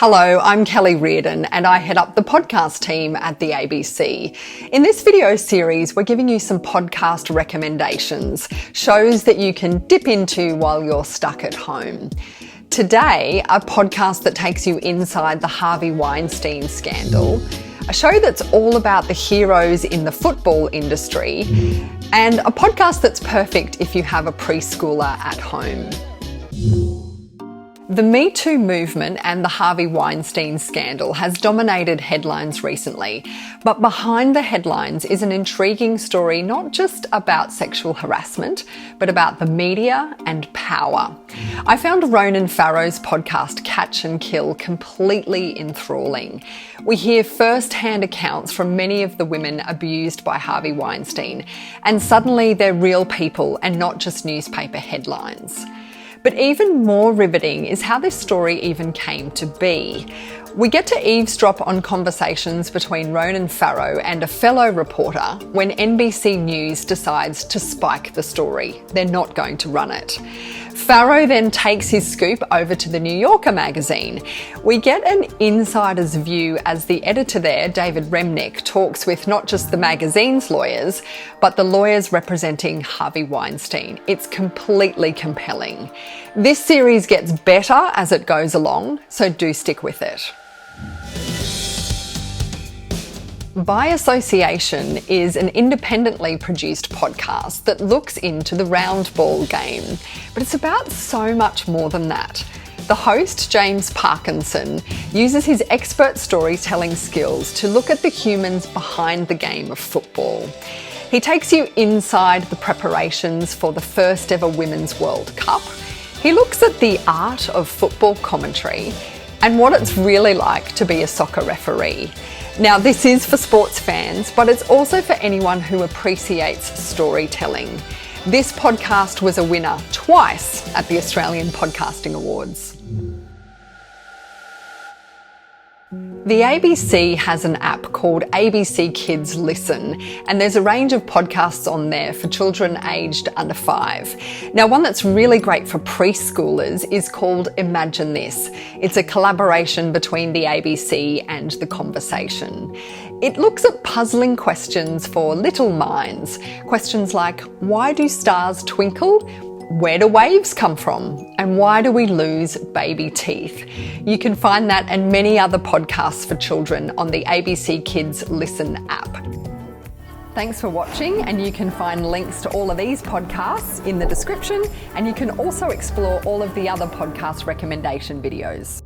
Hello, I'm Kellie Riordan and I head up the podcast team at the ABC. In this video series, we're giving you some podcast recommendations, shows that you can dip into while you're stuck at home. Today, a podcast that takes you inside the Harvey Weinstein scandal, a show that's all about the heroes in the football industry, and a podcast that's perfect if you have a preschooler at home. The Me Too movement and the Harvey Weinstein scandal has dominated headlines recently, but behind the headlines is an intriguing story not just about sexual harassment, but about the media and power. I found Ronan Farrow's podcast Catch and Kill completely enthralling. We hear first-hand accounts from many of the women abused by Harvey Weinstein, and suddenly they're real people and not just newspaper headlines. But even more riveting is how this story even came to be. We get to eavesdrop on conversations between Ronan Farrow and a fellow reporter when NBC News decides to spike the story. They're not going to run it. Farrow then takes his scoop over to the New Yorker magazine. We get an insider's view as the editor there, David Remnick, talks with not just the magazine's lawyers, but the lawyers representing Harvey Weinstein. It's completely compelling. This series gets better as it goes along, so do stick with it. By Association is an independently produced podcast that looks into the round ball game, but it's about so much more than that. The host, James Parkinson, uses his expert storytelling skills to look at the humans behind the game of football. He takes you inside the preparations for the first ever Women's World Cup. He looks at the art of football commentary and what it's really like to be a soccer referee. Now, this is for sports fans, but it's also for anyone who appreciates storytelling. This podcast was a winner twice at the Australian Podcasting Awards. The ABC has an app called ABC Kids Listen, and there's a range of podcasts on there for children aged under 5. Now, one that's really great for preschoolers is called Imagine This. It's a collaboration between the ABC and The Conversation. It looks at puzzling questions for little minds. Questions like, why do stars twinkle? Where do waves come from? And why do we lose baby teeth? You can find that and many other podcasts for children on the ABC Kids Listen app. Thanks for watching, and you can find links to all of these podcasts in the description, and you can also explore all of the other podcast recommendation videos.